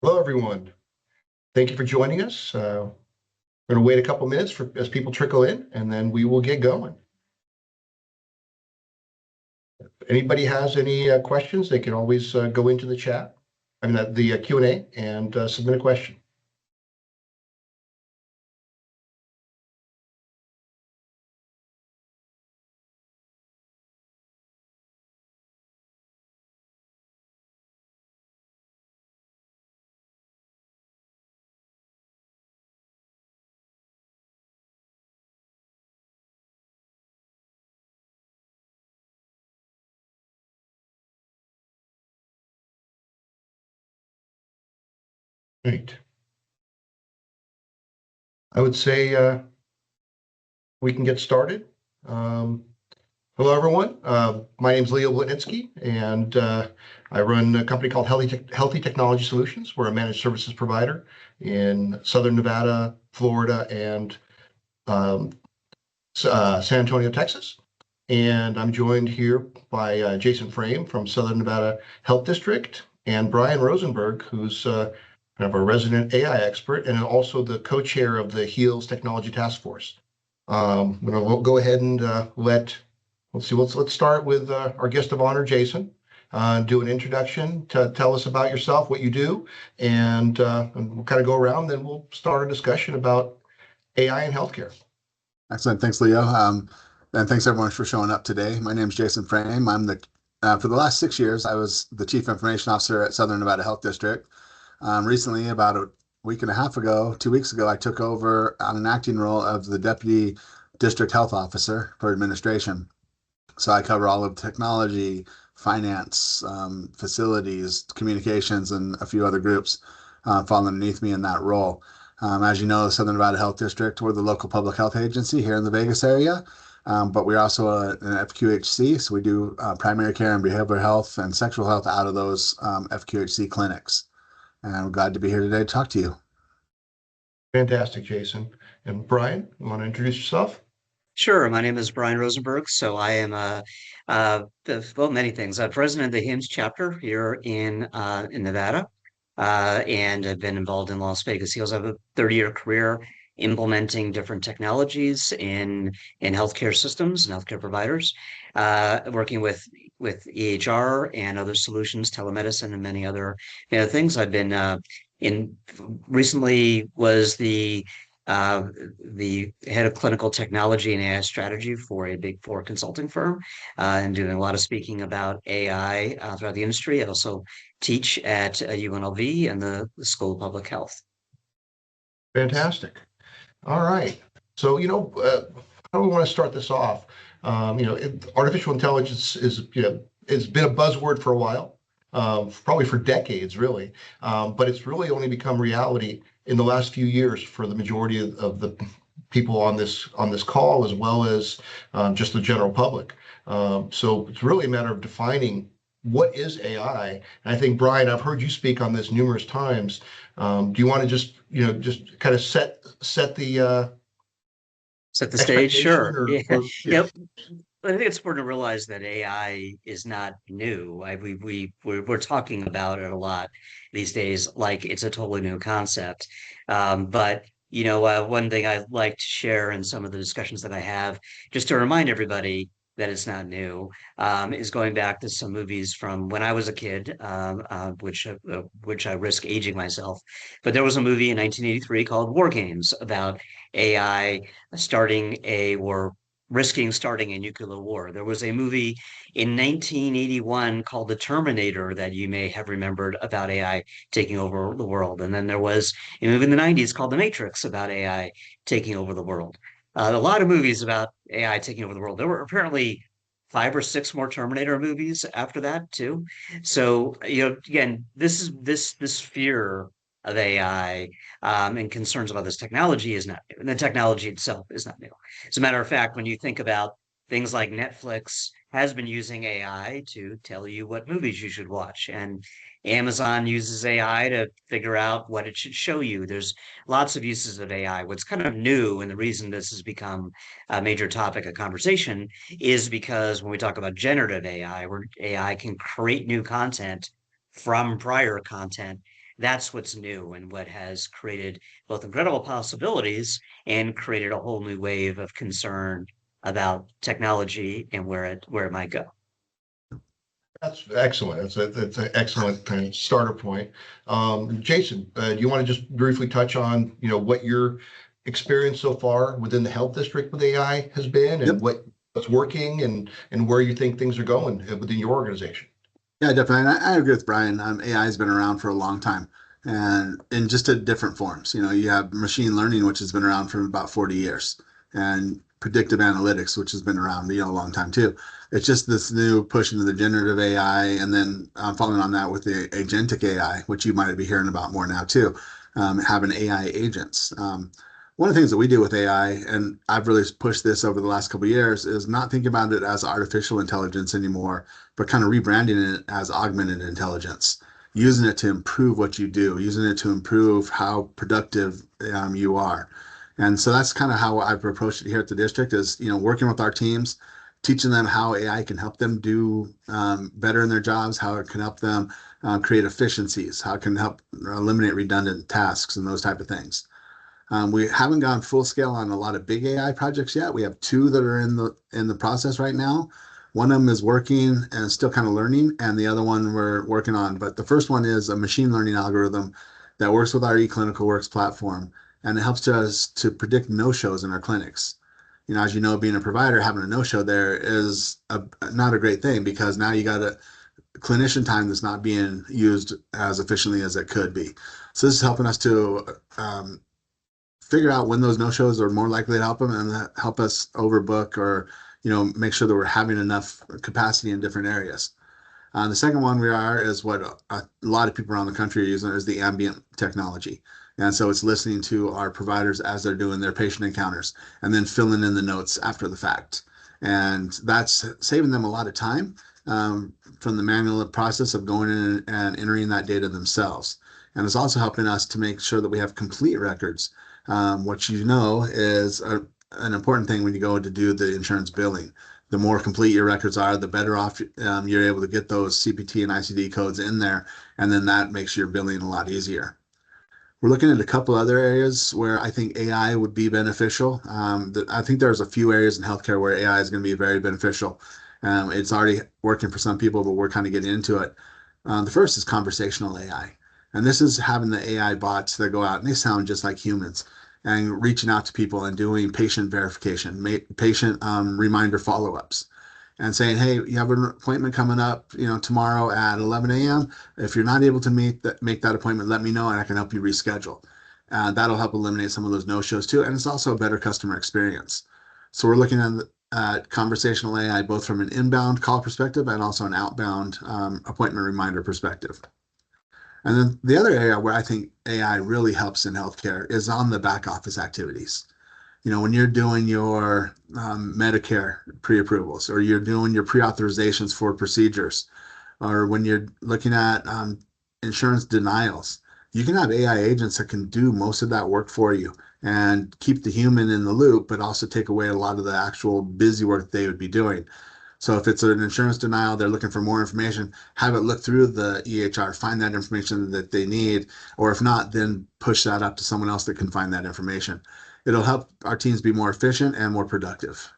Hello, everyone. Thank you for joining us. We're going to wait a couple minutes as people trickle in, and then we will get going. If anybody has any questions, they can always go into the chat, the Q&A, and submit a question. Right. I would say we can get started. Hello, everyone. My name is Leo Blitnitsky, and I run a company called Healthy Technology Solutions. We're a managed services provider in Southern Nevada, Florida, and um, San Antonio, Texas. And I'm joined here by Jason Frame from Southern Nevada Health District and Brian Rosenberg, who's kind of a resident AI expert and also the co-chair of the HEALS Technology Task Force. We'll go ahead and let's start with our guest of honor, Jason. Do an introduction to tell us about yourself, what you do, and we'll kind of go around. Then we'll start a discussion about AI in healthcare. Excellent. Thanks, Leo. And thanks everyone for showing up today. My name is Jason Frame. For the last 6 years, I was the Chief Information Officer at Southern Nevada Health District. Recently, about a week and a half ago, 2 weeks ago, I took over on an acting role of the Deputy District Health Officer for administration. So I cover all of technology, finance, facilities, communications, and a few other groups fall underneath me in that role. As you know, the Southern Nevada Health District, we're the local public health agency here in the Vegas area, but we're also an FQHC, so we do primary care and behavioral health and sexual health out of those FQHC clinics. And I'm glad to be here today to talk to you. Fantastic, Jason. And Brian, you want to introduce yourself? Sure. My name is Brian Rosenberg. So I am many things. I'm president of the HIMSS chapter here in Nevada, and I've been involved in Las Vegas HEALS. I have a 30-year career implementing different technologies in healthcare systems and healthcare providers, working with EHR and other solutions, telemedicine, and many other things. I've been recently was the head of clinical technology and AI strategy for a Big Four consulting firm, and doing a lot of speaking about AI throughout the industry. I also teach at UNLV and the School of Public Health. Fantastic. All right. So, how do we want to start this off? Artificial intelligence it's been a buzzword for a while, probably for decades, really. But it's really only become reality in the last few years for the majority of the people on this call, as well as just the general public. So it's really a matter of defining what is AI. And I think, Brian, I've heard you speak on this numerous times. Do you want to just kind of set the stage? Sure. Or, yeah. or, yeah. Yep. I think it's important to realize that AI is not new. We're talking about it a lot these days, like it's a totally new concept. But one thing I like to share in some of the discussions that I have, just to remind everybody that it's not new, is going back to some movies from when I was a kid, which I risk aging myself. But there was a movie in 1983 called War Games about AI risking starting a nuclear war. There was a movie in 1981 called The Terminator that you may have remembered about AI taking over the world. And then there was a movie in the 90s called The Matrix about AI taking over the world. A lot of movies about AI taking over the world. There were apparently 5 or 6 more Terminator movies after that too. So, again, this fear of AI and concerns about this technology is not new. And the technology itself is not new. As a matter of fact, when you think about things like Netflix has been using AI to tell you what movies you should watch, and Amazon uses AI to figure out what it should show you. There's lots of uses of AI. What's kind of new, and the reason this has become a major topic of conversation, is because when we talk about generative AI, where AI can create new content from prior content, that's what's new and what has created both incredible possibilities and created a whole new wave of concern about technology and where it might go. That's excellent. That's an excellent kind of starter point. Jason, do you want to just briefly touch on, what your experience so far within the health district with AI has been and Yep. what's working and where you think things are going within your organization? Yeah, definitely. And I agree with Brian. AI has been around for a long time and in just a different forms. You have machine learning, which has been around for about 40 years, and predictive analytics, which has been around, a long time too. It's just this new push into the generative AI, and then following on that with the agentic AI, which you might be hearing about more now too, having AI agents. One of the things that we do with AI, and I've really pushed this over the last couple of years, is not thinking about it as artificial intelligence anymore, but kind of rebranding it as augmented intelligence, using it to improve what you do, using it to improve how productive you are. And so that's kind of how I've approached it here at the district is, working with our teams, teaching them how AI can help them do better in their jobs, how it can help them create efficiencies, how it can help eliminate redundant tasks and those type of things. We haven't gone full scale on a lot of big AI projects yet. We have two that are in the process right now. One of them is working and still kind of learning, and the other one we're working on. But the first one is a machine learning algorithm that works with our eClinicalWorks platform, and it helps us to predict no-shows in our clinics. As you know, being a provider, having a no-show there is not a great thing because now you got a clinician time that's not being used as efficiently as it could be. So this is helping us to figure out when those no-shows are more likely to help them and help us overbook or make sure that we're having enough capacity in different areas. The second one is what a lot of people around the country are using is the ambient technology. And so it's listening to our providers as they're doing their patient encounters and then filling in the notes after the fact. And that's saving them a lot of time from the manual process of going in and entering that data themselves. And it's also helping us to make sure that we have complete records, which is an important thing when you go to do the insurance billing. The more complete your records are, the better off you're able to get those CPT and ICD codes in there, and then that makes your billing a lot easier. We're looking at a couple other areas where I think AI would be beneficial. I think there's a few areas in healthcare where AI is going to be very beneficial. It's already working for some people, but we're kind of getting into it. The first is conversational AI. And this is having the AI bots that go out and they sound just like humans and reaching out to people and doing patient verification, patient reminder follow-ups and saying, hey, you have an appointment coming up, tomorrow at 11 a.m. If you're not able to make that appointment, let me know and I can help you reschedule. That'll help eliminate some of those no-shows too. And it's also a better customer experience. So we're looking at conversational AI, both from an inbound call perspective and also an outbound appointment reminder perspective. And then the other area where I think AI really helps in healthcare is on the back office activities. When you're doing your Medicare pre-approvals or you're doing your pre-authorizations for procedures, or when you're looking at insurance denials, you can have AI agents that can do most of that work for you and keep the human in the loop, but also take away a lot of the actual busy work they would be doing. So if it's an insurance denial, they're looking for more information, have it look through the EHR, find that information that they need, or if not, then push that up to someone else that can find that information. It'll help our teams be more efficient and more productive.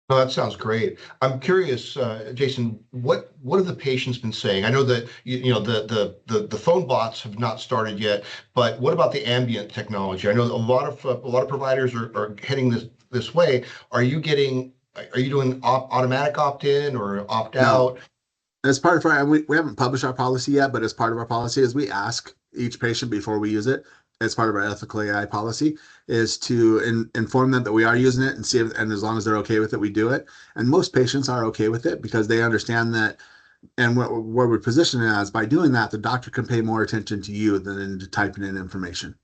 No, that sounds great. I'm curious, Jason, what have the patients been saying? I know that the phone bots have not started yet, but what about the ambient technology? I know a lot of providers are heading this way. Are you doing automatic opt-in or opt-out? No. As part of we haven't published our policy yet, but as part of our policy is we ask each patient before we use it, as part of our ethical AI policy, is to inform them that we are using it and see if, and as long as they're okay with it, we do it. And most patients are okay with it because they understand that, and where we're positioning it as, by doing that, the doctor can pay more attention to you than into typing in information.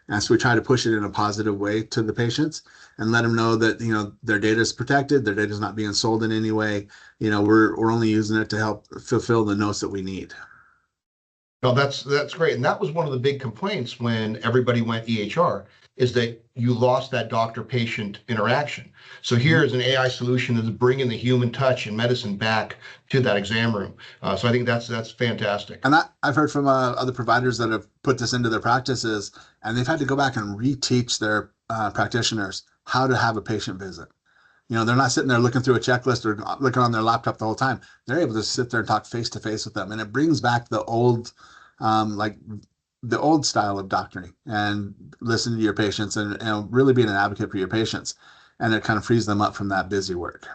And so we try to push it in a positive way to the patients and let them know that, their data is protected, their data is not being sold in any way. We're only using it to help fulfill the notes that we need. No, that's great. And that was one of the big complaints when everybody went EHR, is that you lost that doctor-patient interaction. So here is an AI solution that's bringing the human touch in medicine back to that exam room. So I think that's fantastic. And I've heard from other providers that have put this into their practices, and they've had to go back and reteach their practitioners how to have a patient visit. They're not sitting there looking through a checklist or looking on their laptop the whole time. They're able to sit there and talk face to face with them, and it brings back like the old style of doctoring and listening to your patients and really being an advocate for your patients. And it kind of frees them up from that busy work.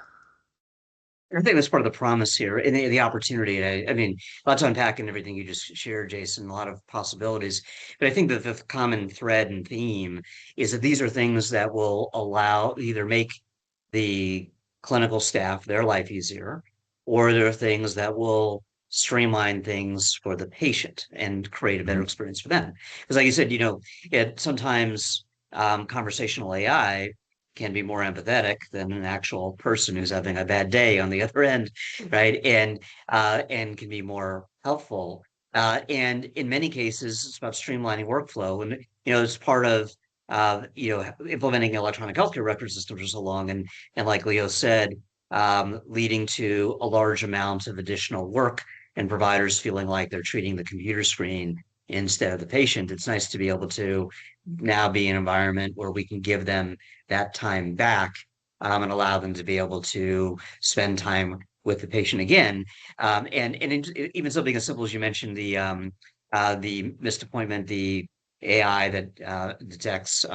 I think that's part of the promise here and the opportunity. I mean, a lot to unpack in everything you just shared, Jason, a lot of possibilities. But I think that the common thread and theme is that these are things that will allow either make the clinical staff their life easier, or there are things that will streamline things for the patient and create a better experience for them. Because, like you said, it sometimes conversational AI can be more empathetic than an actual person who's having a bad day on the other end, right? And can be more helpful. And in many cases, it's about streamlining workflow, and it's part of implementing electronic healthcare record systems for so long, and like Leo said, leading to a large amount of additional work and providers feeling like they're treating the computer screen instead of the patient. It's nice to be able to now be an environment where we can give them that time back, and allow them to be able to spend time with the patient again. Even something as simple as you mentioned, the missed appointment, the AI that detects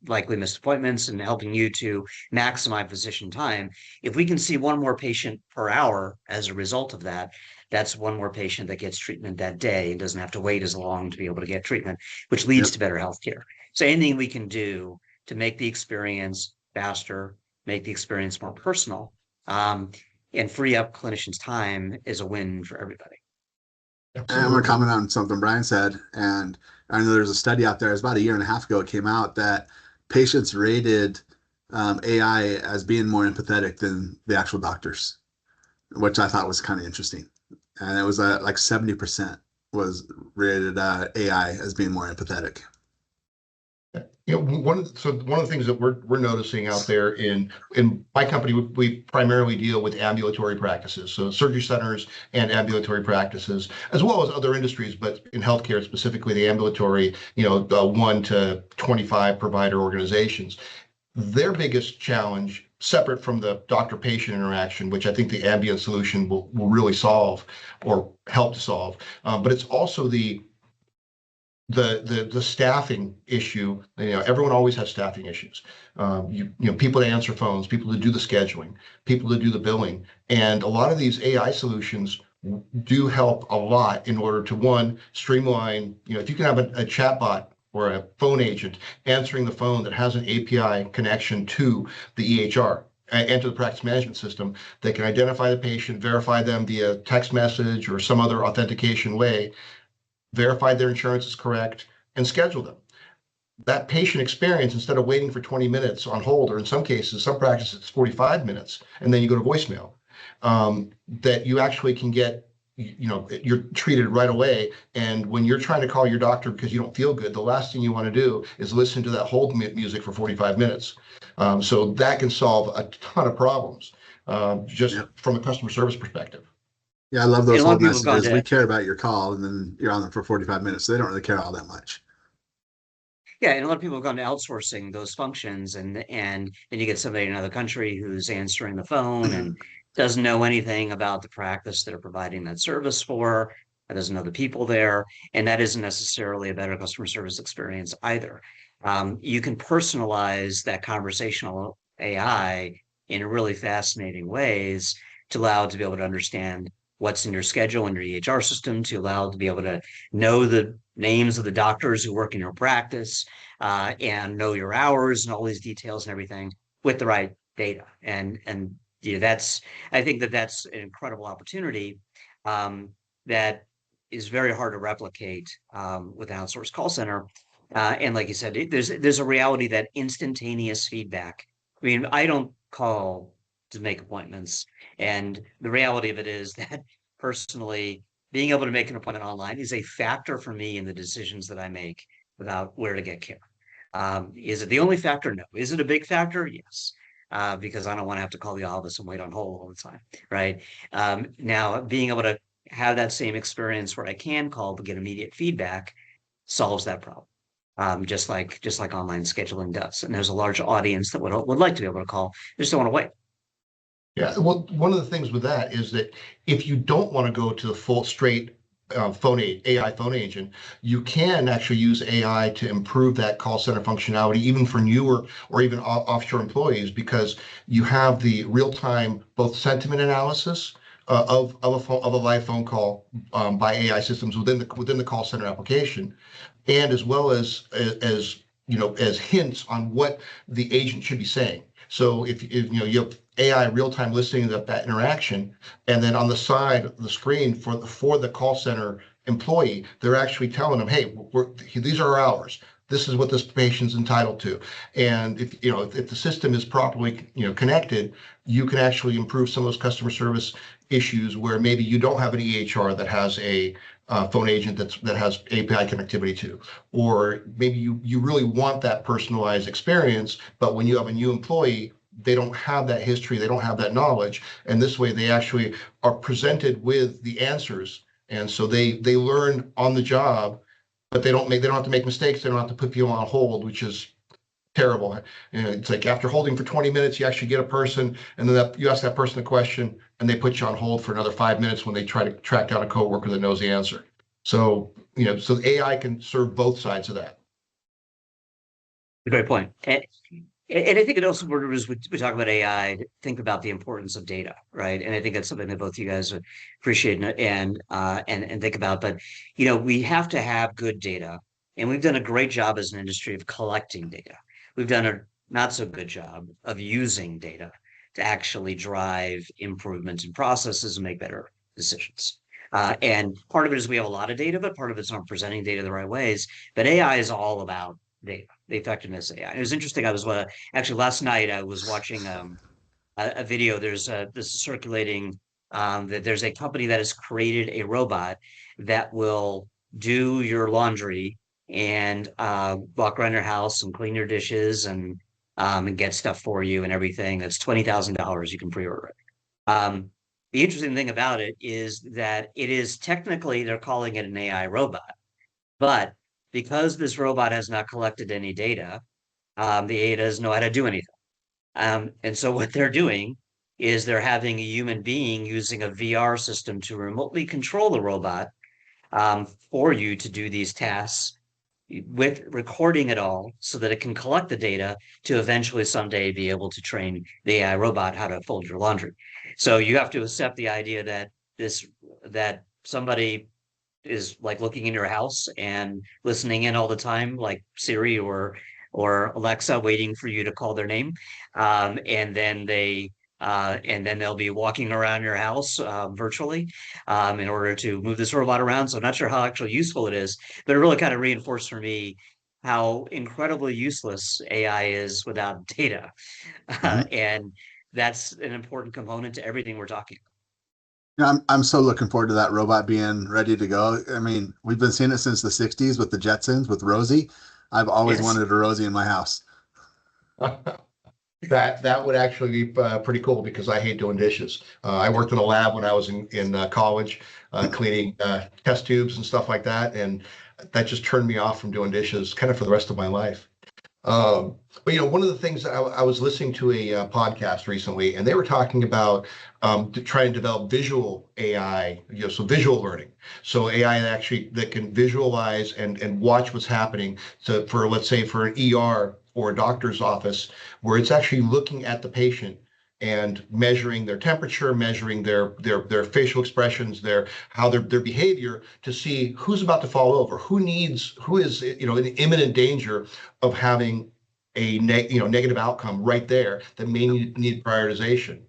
likely missed appointments and helping you to maximize physician time. If we can see one more patient per hour as a result of that, that's one more patient that gets treatment that day and doesn't have to wait as long to be able to get treatment, which leads Yep. to better healthcare. So anything we can do to make the experience faster, make the experience more personal, and free up clinicians' time is a win for everybody. And I'm going to Absolutely. comment on something Brian said. And I know there's a study out there, it's about a year and a half ago, it came out that patients rated AI as being more empathetic than the actual doctors, which I thought was kind of interesting. And it was like 70% was rated AI as being more empathetic. One of the things that we're noticing out there in my company, we primarily deal with ambulatory practices, so surgery centers and ambulatory practices, as well as other industries, but in healthcare specifically, the ambulatory, 1 to 25 provider organizations. Their biggest challenge, separate from the doctor-patient interaction, which I think the ambient solution will really solve or help to solve, but it's also the staffing issue. Everyone always has staffing issues. People to answer phones, people to do the scheduling, people to do the billing, and a lot of these AI solutions do help a lot in order to, one, streamline. If you can have a chat bot or a phone agent answering the phone that has an API connection to the EHR and to the practice management system, that can identify the patient, verify them via text message or some other authentication way, verify their insurance is correct, and schedule them. That patient experience, instead of waiting for 20 minutes on hold, or in some cases, some practices, it's 45 minutes, and then you go to voicemail, that you actually can get, you're treated right away. And when you're trying to call your doctor because you don't feel good, the last thing you want to do is listen to that hold music for 45 minutes. So that can solve a ton of problems, just Yep. from a customer service perspective. Yeah, I love And those a lot hold of people have gone messages. to We care about your call, and then you're on them for 45 minutes. So they don't really care all that much. Yeah, and a lot of people have gone to outsourcing those functions, and then you get somebody in another country who's answering the phone and doesn't know anything about the practice that are providing that service for, and doesn't know the people there, and that isn't necessarily a better customer service experience either. You can personalize that conversational AI in really fascinating ways to allow it to be able to understand what's in your schedule in your EHR system, to allow it to be able to know the names of the doctors who work in your practice, and know your hours and all these details and everything with the right data. And that's, I think that's an incredible opportunity, that is very hard to replicate with an outsourced call center. And like you said, there's a reality that instantaneous feedback. I mean, I don't call to make appointments, and the reality of it is that personally, being able to make an appointment online is a factor for me in the decisions that I make about where to get care. Is it the only factor? No. Is it a big factor? Yes. Because I don't want to have to call the office and wait on hold all the time, right? Now, being able to have that same experience where I can call but get immediate feedback solves that problem. Just like online scheduling does. And there's a large audience that would like to be able to call, they just don't want to wait. Yeah, well, one of the things with that is that if you don't want to go to the full straight AI phone agent, you can actually use AI to improve that call center functionality, even for newer or even offshore employees, because you have the real time both sentiment analysis of a live phone call by AI systems within the call center application, and as well as as hints on what the agent should be saying. So if you have AI real-time listening of that interaction, and then on the side of the screen for the call center employee, they're actually telling them, hey, these are our hours. This is what this patient's entitled to. And if the system is properly connected, you can actually improve some of those customer service issues where maybe you don't have an EHR that has a phone agent that has API connectivity to, or maybe you really want that personalized experience, but when you have a new employee, they don't have that history, they don't have that knowledge, and this way they actually are presented with the answers, and so they learn on the job, but they don't have to make mistakes, they don't have to put people on hold, which is terrible. It's like after holding for 20 minutes, you actually get a person, and then you ask that person a question, and they put you on hold for another 5 minutes when they try to track down a coworker that knows the answer. So, so AI can serve both sides of that. A great point. And I think it also, as we talk about AI, think about the importance of data, right? And I think that's something that both you guys appreciate and think about. But we have to have good data, and we've done a great job as an industry of collecting data. We've done a not so good job of using data to actually drive improvements in processes and make better decisions. And part of it is we have a lot of data, but part of it's not presenting data the right ways. But AI is all about data, the effectiveness of AI. It was interesting. I was actually last night I was watching a video. There's this is circulating that there's a company that has created a robot that will do your laundry and walk around your house and clean your dishes and get stuff for you and everything. That's $20,000. You can pre-order it. The interesting thing about it is that it is technically, they're calling it an AI robot, but because this robot has not collected any data, the AI doesn't know how to do anything. And so what they're doing is they're having a human being using a VR system to remotely control the robot for you to do these tasks with recording it all so that it can collect the data to eventually someday be able to train the AI robot how to fold your laundry. So you have to accept the idea that somebody is like looking in your house and listening in all the time, like Siri or Alexa, waiting for you to call their name, and then they'll be walking around your house virtually in order to move this robot around. So I'm not sure how actually useful it is, but it really kind of reinforced for me how incredibly useless AI is without data, Mhm. and that's an important component to everything we're talking about. I'm so looking forward to that robot being ready to go. I mean, we've been seeing it since the 60s with the Jetsons, with Rosie. I've always Yes. wanted a Rosie in my house. That would actually be pretty cool because I hate doing dishes. I worked in a lab when I was in college, cleaning test tubes and stuff like that, and that just turned me off from doing dishes kind of for the rest of my life. But one of the things I was listening to a podcast recently, and they were talking about to try and develop visual AI, so visual learning. So AI that can visualize and watch what's happening. So for let's say for an ER or a doctor's office, where it's actually looking at the patient and measuring their temperature, measuring their facial expressions, their behavior to see who's about to fall over, who is in imminent danger of having a negative outcome right there that may need prioritization.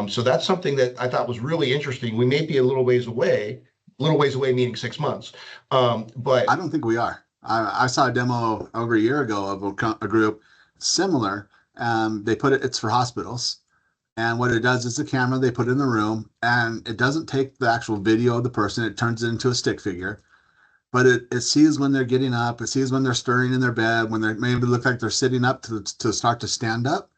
So that's something that I thought was really interesting. We may be a little ways away meaning 6 months, I but don't think we are. I saw a demo over a year ago of a group similar. They put it's for hospitals. And what it does is the camera they put in the room, and it doesn't take the actual video of the person. It turns it into a stick figure, but it sees when they're getting up. It sees when they're stirring in their bed, when they maybe look like they're sitting up to start to stand up.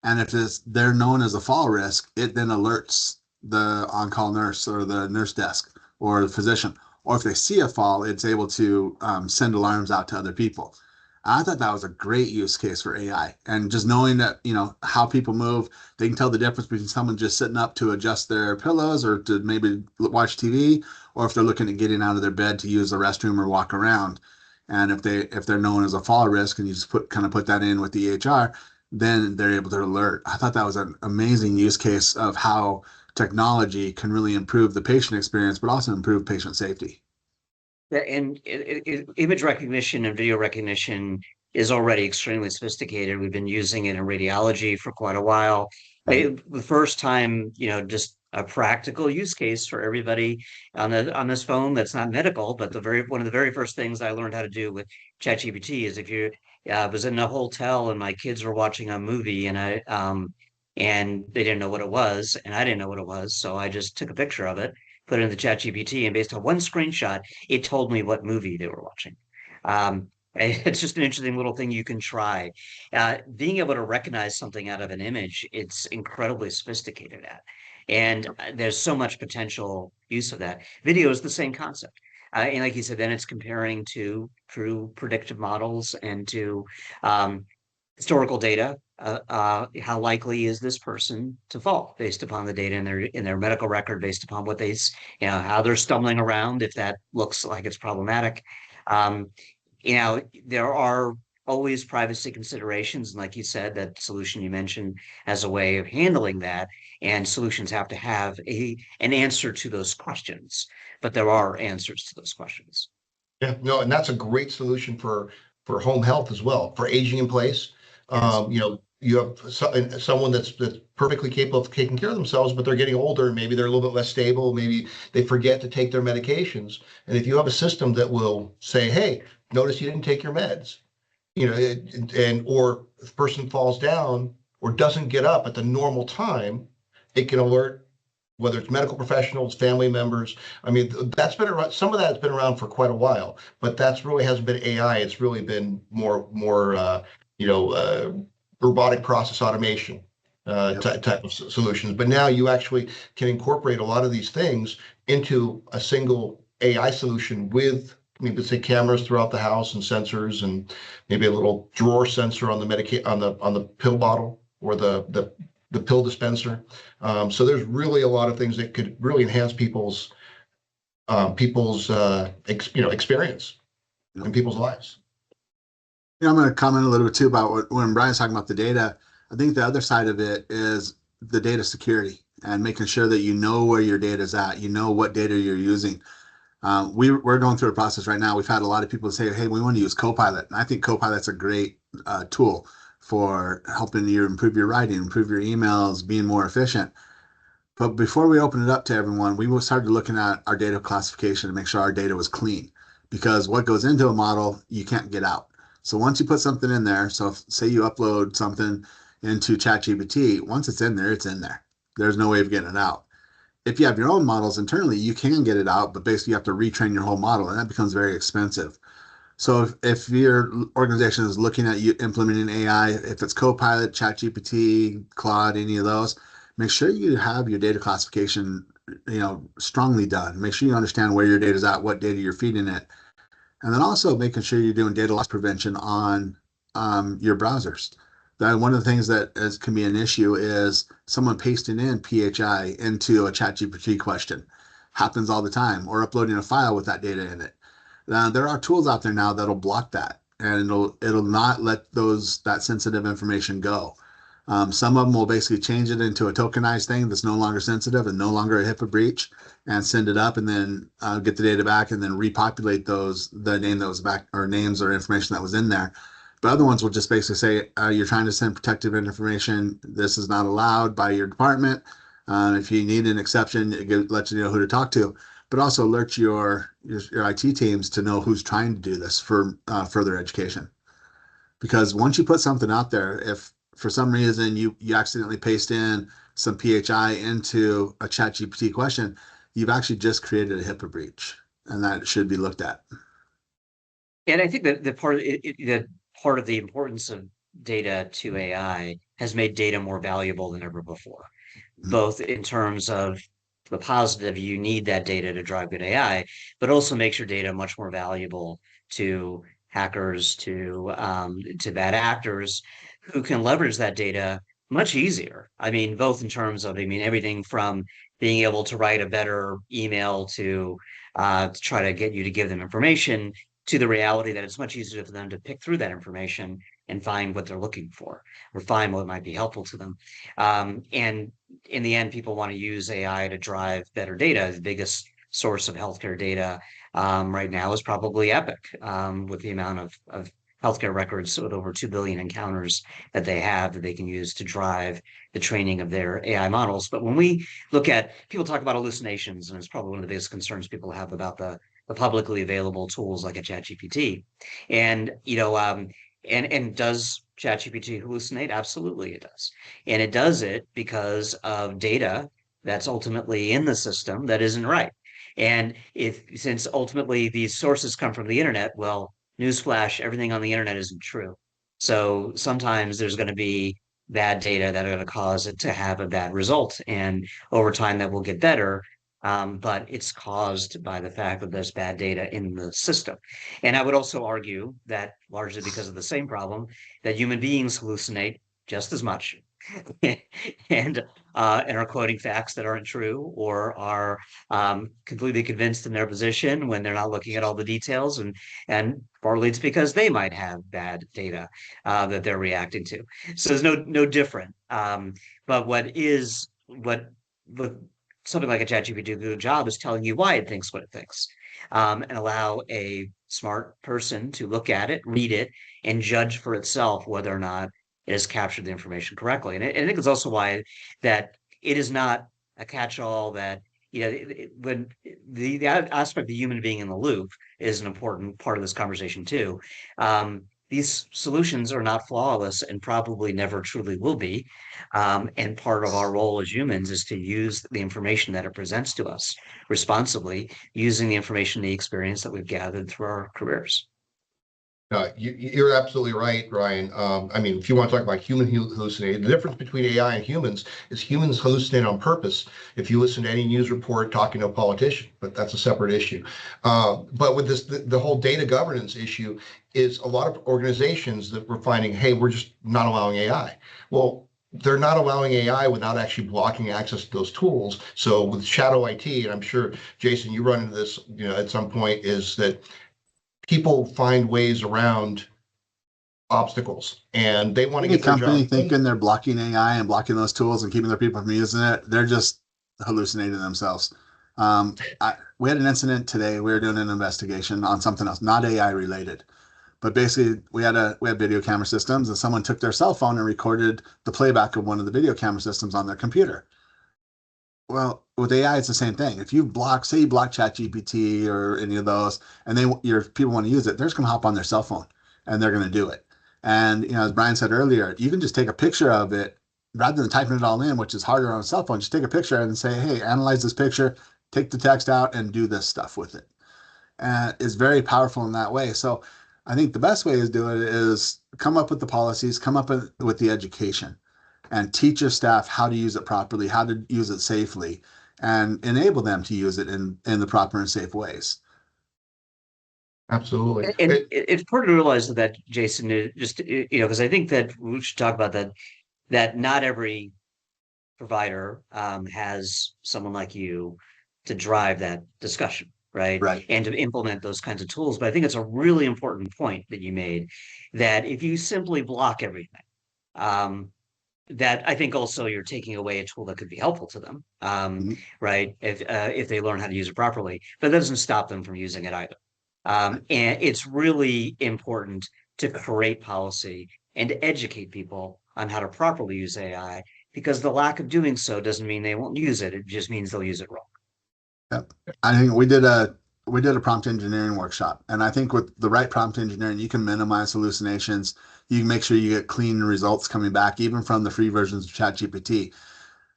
And if they're known as a fall risk, it then alerts the on-call nurse or the nurse desk or the physician. Or if they see a fall, it's able to send alarms out to other people. I thought that was a great use case for AI. And just knowing that, how people move, they can tell the difference between someone just sitting up to adjust their pillows or to maybe watch TV, or if they're looking at getting out of their bed to use the restroom or walk around. And if they're known as a fall risk, and you just put that in with the EHR, then they're able to alert. I thought that was an amazing use case of how technology can really improve the patient experience, but also improve patient safety. Yeah, and image recognition and video recognition is already extremely sophisticated. We've been using it in radiology for quite a while. The first time, just a practical use case for everybody on this phone that's not medical, but one of the very first things I learned how to do with ChatGPT is if you was in a hotel and my kids were watching a movie and they didn't know what it was and I didn't know what it was, so I just took a picture of it, put it in the ChatGPT, and based on one screenshot, it told me what movie they were watching. It's just an interesting little thing you can try. Being able to recognize something out of an image, it's incredibly sophisticated at. And there's so much potential use of that. Video is the same concept. And like you said, then it's comparing to true predictive models and to historical data. How likely is this person to fall based upon the data in their medical record, based upon what how they're stumbling around, if that looks like it's problematic. Um, there are always privacy considerations, and like you said, that solution you mentioned has a way of handling that, and solutions have to have an answer to those questions, but there are answers to those questions. Yeah, no, and that's a great solution for home health as well, for aging in place. Yes. You have someone that's perfectly capable of taking care of themselves, but they're getting older and maybe they're a little bit less stable. Maybe they forget to take their medications. And if you have a system that will say, "Hey, notice you didn't take your meds," or if the person falls down or doesn't get up at the normal time, it can alert whether it's medical professionals, family members. I mean, that's been around. Some of that's been around for quite a while, but that's really hasn't been AI. It's really been more robotic process automation type of solutions. But now you actually can incorporate a lot of these things into a single AI solution with maybe say cameras throughout the house and sensors and maybe a little drawer sensor on the pill bottle or the pill dispenser. So there's really a lot of things that could really enhance people's experience in people's lives. I'm going to comment a little bit too about when Brian's talking about the data. I think the other side of it is the data security and making sure that you know where your data is at, what data you're using. We're going through a process right now. We've had a lot of people say, "Hey, we want to use Copilot," and I think Copilot's a great tool for helping you improve your writing, improve your emails, being more efficient. But before we open it up to everyone, we started looking at our data classification to make sure our data was clean, because what goes into a model, you can't get out. So once you put something in there, so say you upload something into ChatGPT, once it's in there, it's in there. There's no way of getting it out. If you have your own models internally, you can get it out, but basically you have to retrain your whole model, and that becomes very expensive. So if your organization is looking at you implementing AI, if it's Copilot, ChatGPT, Claude, any of those, make sure you have your data classification, strongly done. Make sure you understand where your data is at, what data you're feeding it. And then also making sure you're doing data loss prevention on your browsers. One of the things that can be an issue is someone pasting in PHI into a ChatGPT question. Happens all the time, or uploading a file with that data in it. There are tools out there now that'll block that, and it'll not let that sensitive information go. Some of them will basically change it into a tokenized thing that's no longer sensitive and no longer a HIPAA breach, and send it up, and then get the data back, and then repopulate the name that was back, or names or information that was in there. But other ones will just basically say, you're trying to send protective information. This is not allowed by your department. If you need an exception, it lets you know who to talk to, but also alert your IT teams to know who's trying to do this for further education. Because once you put something out there, if for some reason you accidentally paste in some PHI into a ChatGPT question, you've actually just created a HIPAA breach, and that should be looked at. And I think that the part of the importance of data to AI has made data more valuable than ever before, both in terms of the positive, you need that data to drive good AI, but also makes your data much more valuable to hackers, to bad actors who can leverage that data much easier. I mean, both in terms of, I mean, everything from being able to write a better email to try to get you to give them information to the reality that it's much easier for them to pick through that information and find what they're looking for or find what might be helpful to them. And in the end, people want to use AI to drive better data. The biggest source of healthcare data right now is probably Epic, with the amount of healthcare records with over 2 billion encounters that they have that they can use to drive the training of their AI models. But when we look at, people talk about hallucinations, and it's probably one of the biggest concerns people have about the publicly available tools like a ChatGPT. And, and does ChatGPT hallucinate? Absolutely it does. And it does it because of data that's ultimately in the system that isn't right. And since ultimately these sources come from the internet, well, newsflash, everything on the internet isn't true. So sometimes there's going to be bad data that are going to cause it to have a bad result. And over time that will get better. But it's caused by the fact that there's bad data in the system. And I would also argue that largely because of the same problem, that human beings hallucinate just as much and are quoting facts that aren't true or are completely convinced in their position when they're not looking at all the details, and partly it's because they might have bad data that they're reacting to. So there's no different. But what something like a ChatGPT do a good job is telling you why it thinks what it thinks, and allow a smart person to look at it, read it, and judge for itself whether or not it has captured the information correctly. And I think it's also why that it is not a catch-all that, when the aspect of human being in the loop is an important part of this conversation too. These solutions are not flawless and probably never truly will be. And part of our role as humans is to use the information that it presents to us responsibly, using the information, the experience that we've gathered through our careers. You're absolutely right, Ryan. I mean, if you want to talk about human hallucinating, the difference between AI and humans is humans hallucinate on purpose. If you listen to any news report talking to a politician, but that's a separate issue. But with this, the whole data governance issue is a lot of organizations that we're finding, hey, we're just not allowing AI. Well, they're not allowing AI without actually blocking access to those tools. So with shadow IT, and I'm sure, Jason, you run into this, at some point, is that people find ways around obstacles and they want to get their company job thinking they're blocking AI and blocking those tools and keeping their people from using it. They're just hallucinating themselves. We had an incident today. We were doing an investigation on something else, not AI related, but basically we had video camera systems, and someone took their cell phone and recorded the playback of one of the video camera systems on their computer. Well, with AI, it's the same thing. If you say you block ChatGPT or any of those, and your people want to use it, they're just going to hop on their cell phone and they're going to do it. And as Brian said earlier, you can just take a picture of it rather than typing it all in, which is harder on a cell phone. Just take a picture and say, "Hey, analyze this picture, take the text out, and do this stuff with it." And it's very powerful in that way. So I think the best way to do it is come up with the policies, come up with the education, and teach your staff how to use it properly, how to use it safely, and enable them to use it in the proper and safe ways. Absolutely. And it's important to realize that, Jason, just, because I think that we should talk about that not every provider has someone like you to drive that discussion, right? Right. And to implement those kinds of tools. But I think it's a really important point that you made, that if you simply block everything, that I think also you're taking away a tool that could be helpful to them, right? If they learn how to use it properly, but that doesn't stop them from using it either. And it's really important to create policy and to educate people on how to properly use AI, because the lack of doing so doesn't mean they won't use it. It just means they'll use it wrong. Yep. I think we did a prompt engineering workshop, and I think with the right prompt engineering, you can minimize hallucinations. You can make sure you get clean results coming back, even from the free versions of ChatGPT.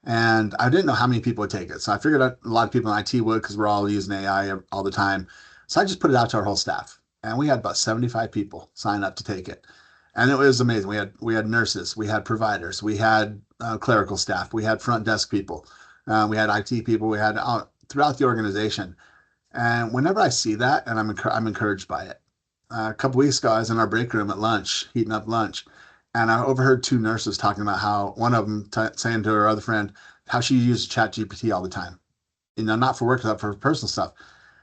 And I didn't know how many people would take it. So I figured out a lot of people in IT would, because we're all using AI all the time. So I just put it out to our whole staff. And we had about 75 people sign up to take it. And it was amazing. We had nurses, we had providers, we had clerical staff, we had front desk people, we had IT people, we had throughout the organization. And whenever I see that, and I'm encouraged by it. A couple weeks ago, I was in our break room at lunch, heating up lunch, and I overheard two nurses talking about how one of them saying to her other friend how she used ChatGPT all the time, not for work stuff, for personal stuff.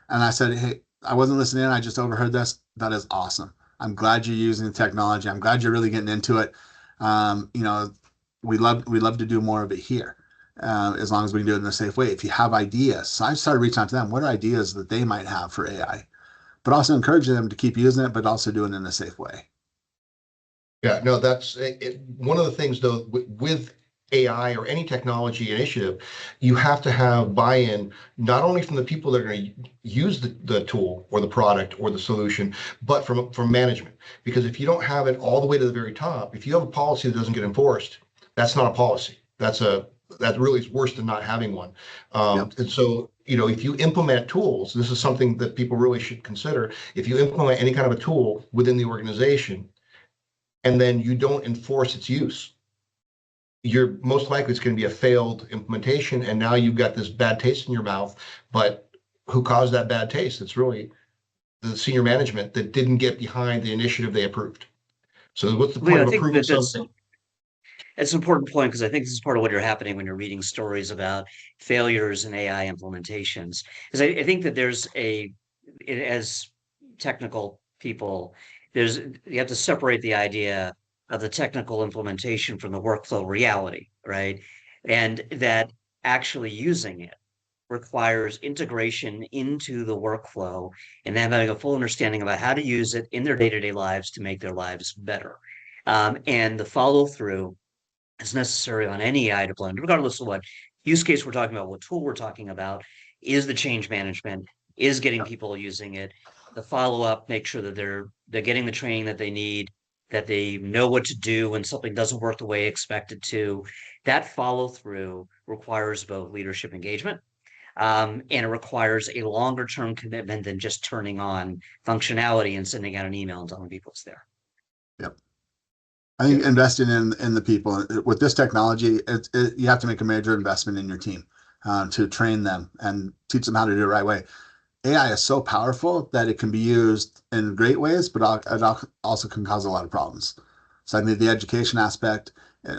And I said, hey, I wasn't listening. I just overheard this. That is awesome. I'm glad you're using the technology. I'm glad you're really getting into it. You know, we love to do more of it here, as long as we can do it in a safe way. If you have ideas, so I started reaching out to them. What are ideas that they might have for AI? But also encouraging them to keep using it, but also doing it in a safe way. Yeah, no, that's one of the things though with AI or any technology initiative, you have to have buy-in not only from the people that are going to use the tool or the product or the solution, but from management. Because if you don't have it all the way to the very top, if you have a policy that doesn't get enforced, that's not a policy. That really is worse than not having one. Yep. And so, if you implement tools, this is something that people really should consider. If you implement any kind of a tool within the organization, and then you don't enforce its use, you're most likely it's going to be a failed implementation. And now you've got this bad taste in your mouth. But who caused that bad taste? It's really the senior management that didn't get behind the initiative they approved. So what's the point Leo, I of think approving that that's something? it's an important point because I think this is part of what you're happening when you're reading stories about failures in AI implementations. Because I think that as technical people, you have to separate the idea of the technical implementation from the workflow reality, right? And that actually using it requires integration into the workflow and them having a full understanding about how to use it in their day-to-day lives to make their lives better. And the follow through is necessary on any AI deployment, regardless of what use case we're talking about, what tool we're talking about, is the change management, is getting people using it, the follow up, make sure that they're getting the training that they need, that they know what to do when something doesn't work the way expected to. That follow through requires both leadership engagement, and it requires a longer term commitment than just turning on functionality and sending out an email and telling people it's there. Yep. I Yeah. think investing in the people with this technology, you have to make a major investment in your team, to train them and teach them how to do it the right way. AI is so powerful that it can be used in great ways, but it also can cause a lot of problems. So I think the education aspect,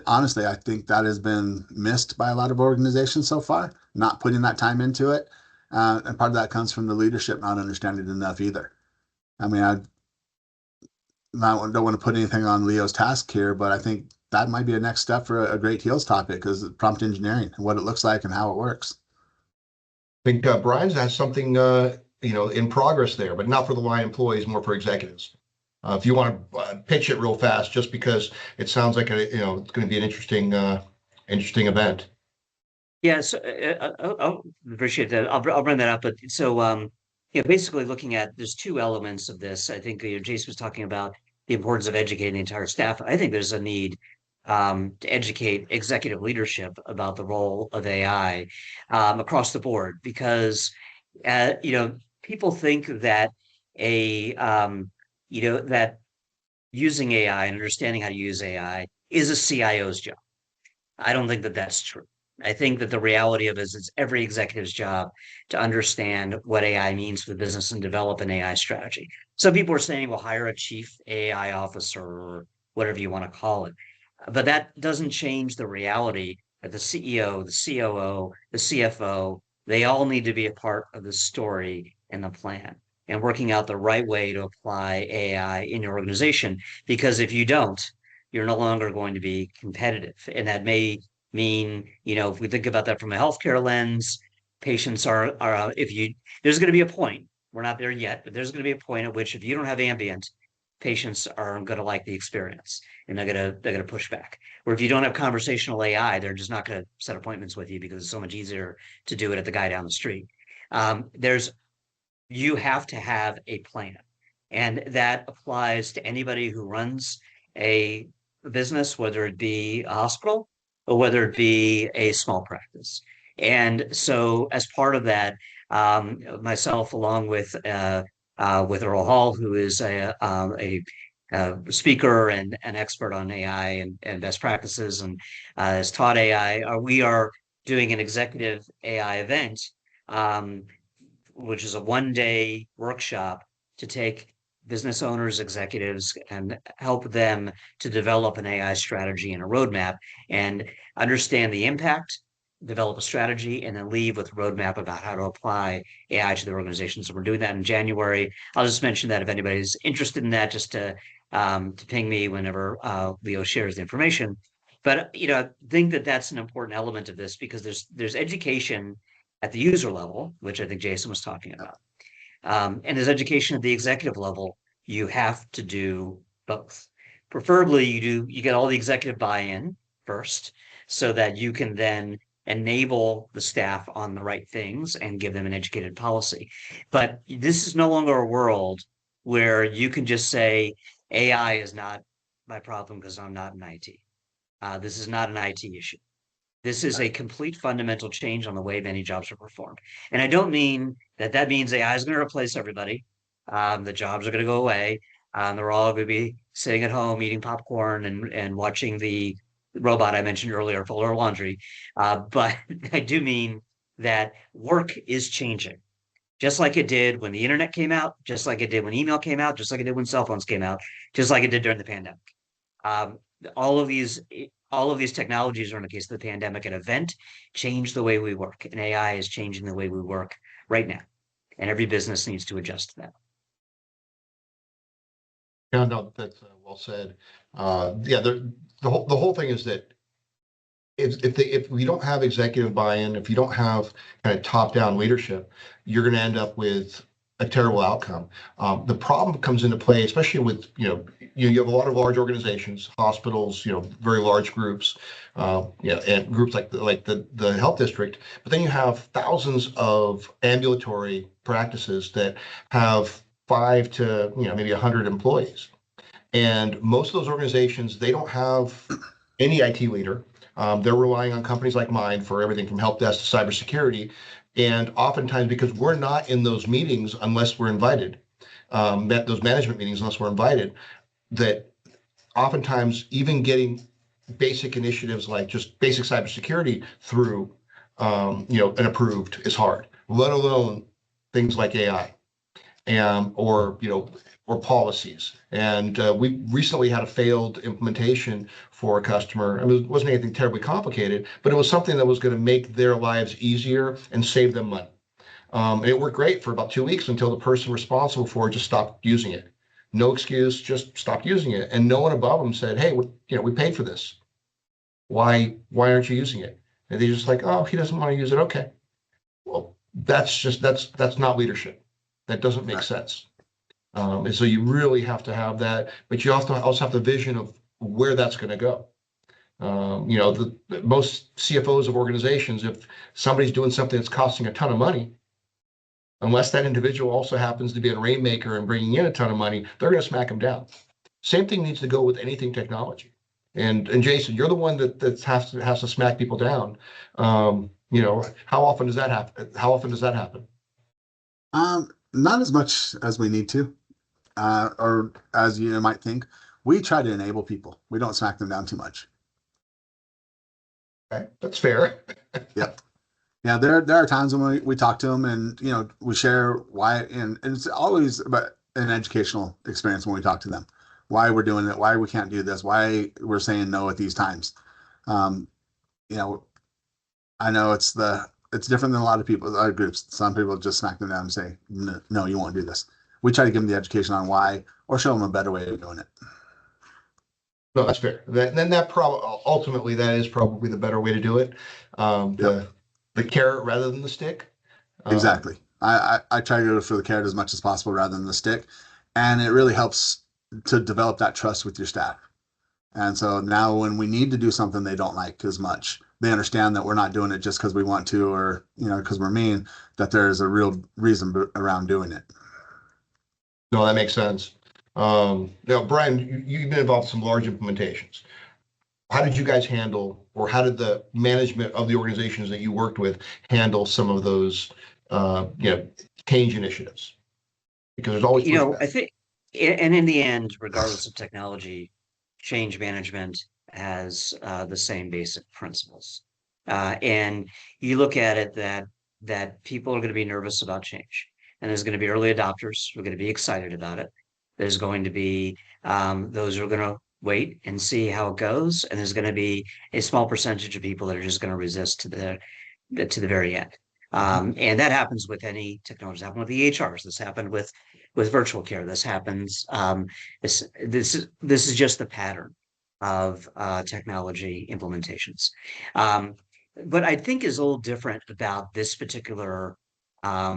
honestly, I think that has been missed by a lot of organizations so far, not putting that time into it. And part of that comes from the leadership not understanding it enough either. I mean, I don't want to put anything on Leo's task here, but I think that might be a next step for a great Heels topic, is prompt engineering and what it looks like and how it works. I think Brian's has something in progress there, but not for the line employees, more for executives. If you want to pitch it real fast, just because it sounds like it's going to be an interesting event. Yeah, so I'll appreciate that. I'll bring that up. But so, basically looking at there's two elements of this. I think Jason was talking about the importance of educating the entire staff. I think there's a need to educate executive leadership about the role of AI across the board because people think that a that using AI and understanding how to use AI is a CIO's job. I don't think that that's true. I think that the reality of it is it's every executive's job to understand what AI means for the business and develop an AI strategy. Some people are saying, well, hire a chief AI officer or whatever you want to call it. But that doesn't change the reality that the CEO, the COO, the CFO, they all need to be a part of the story and the plan and working out the right way to apply AI in your organization. Because if you don't, you're no longer going to be competitive. And that may mean, if we think about that from a healthcare lens, patients are there's going to be a point, we're not there yet, but there's going to be a point at which if you don't have ambient, patients aren't going to like the experience and they're going to push back. Or if you don't have conversational AI, they're just not going to set appointments with you because it's so much easier to do it at the guy down the street. You have to have a plan. And that applies to anybody who runs a business, whether it be a hospital or whether it be a small practice. And so, as part of that, myself, along with Earl Hall, who is a speaker and an expert on AI and best practices, and has taught AI, we are doing an executive AI event, um, which is a 1 day workshop to take business owners, executives, and help them to develop an AI strategy and a roadmap and understand the impact, develop a strategy, and then leave with a roadmap about how to apply AI to their organization. So we're doing that in January. I'll just mention that if anybody's interested in that, just to ping me whenever Leo shares the information. But I think that that's an important element of this because there's education at the user level, which I think Jason was talking about. And as education at the executive level, you have to do both. Preferably, you get all the executive buy-in first, so that you can then enable the staff on the right things and give them an educated policy. But this is no longer a world where you can just say AI is not my problem because I'm not in IT. This is not an IT issue. This is a complete fundamental change on the way many jobs are performed. And I don't mean that means AI is going to replace everybody. The jobs are going to go away. They're all going to be sitting at home eating popcorn and watching the robot I mentioned earlier fold our laundry. But I do mean that work is changing, just like it did when the internet came out, just like it did when email came out, just like it did when cell phones came out, just like it did during the pandemic. Um, all of these technologies, or in the case of the pandemic, an event, change the way we work, and AI is changing the way we work right now, and every business needs to adjust to that. Yeah, no, that's well said. Yeah, the whole thing is that if we don't have executive buy-in, if you don't have kind of top-down leadership, you're going to end up with a terrible outcome. The problem comes into play, especially with you have a lot of large organizations, hospitals, very large groups, and groups like the health district. But then you have thousands of ambulatory practices that have 5 to maybe 100 employees, and most of those organizations, they don't have any IT leader. They're relying on companies like mine for everything from help desk to cybersecurity. And oftentimes, because we're not in those meetings unless we're invited, those management meetings unless we're invited, that oftentimes even getting basic initiatives like just basic cybersecurity through, and approved is hard, let alone things like AI or policies. And we recently had a failed implementation for a customer. I mean, it wasn't anything terribly complicated, but it was something that was going to make their lives easier and save them money. And it worked great for about 2 weeks until the person responsible for it just stopped using it. No excuse, just stopped using it. And no one above them said, hey, we paid for this. Why aren't you using it? And they just like, oh, he doesn't want to use it. Okay. Well, that's not leadership. That doesn't make sense. And so you really have to have that, but you also have the vision of where that's going to go. Most CFOs of organizations, if somebody's doing something that's costing a ton of money, unless that individual also happens to be a rainmaker and bringing in a ton of money, they're going to smack them down. Same thing needs to go with anything technology. And Jason, you're the one that has to smack people down. How often does that happen? How often does that happen? Not as much as we need to, or as you might think. We try to enable people. We don't smack them down too much. Okay, that's fair. Yep. Yeah, there are times when we talk to them and we share why, and it's always about an educational experience when we talk to them, why we're doing it, why we can't do this, why we're saying no at these times. I know it's different than a lot of people, other groups. Some people just smack them down and say, no, you won't do this. We try to give them the education on why, or show them a better way of doing it. No, that's fair. Ultimately, that is probably the better way to do it. The carrot rather than the stick. Exactly. I try to go for the carrot as much as possible rather than the stick. And it really helps to develop that trust with your staff. And so now when we need to do something they don't like as much, they understand that we're not doing it just because we want to, or, because we're mean, that there's a real reason around doing it. No, that makes sense. Now, Brian, you've been involved in some large implementations. how did you guys handle, or how did the management of the organizations that you worked with handle some of those, change initiatives? Because there's always I pushback. think, and in the end, regardless of technology, change management has the same basic principles. And you look at it that people are going to be nervous about change, and there's going to be early adopters who are going to be excited about it. There's going to be those who are going to wait and see how it goes, and there's going to be a small percentage of people that are just going to resist to the very end. And that happens with any technology. This happened with EHRs. This happened with virtual care. This happens. This is just the pattern of technology implementations. But I think is a little different about this particular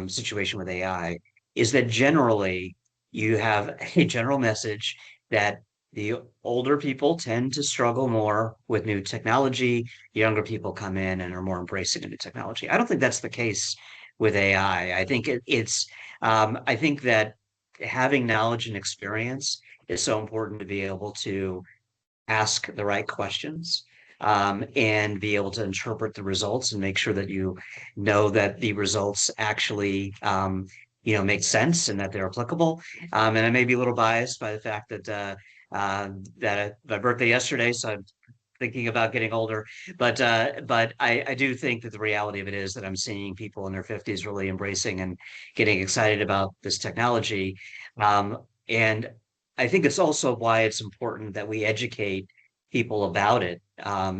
situation with AI is that generally you have a general message that the older people tend to struggle more with new technology. Younger people come in and are more embracing of new technology. I don't think that's the case with AI. I think I think that having knowledge and experience is so important to be able to ask the right questions, and be able to interpret the results and make sure that you know that the results actually make sense and that they're applicable. And I may be a little biased by the fact that my birthday yesterday, so I'm thinking about getting older. But I do think that the reality of it is that I'm seeing people in their 50s really embracing and getting excited about this technology. And I think it's also why it's important that we educate people about it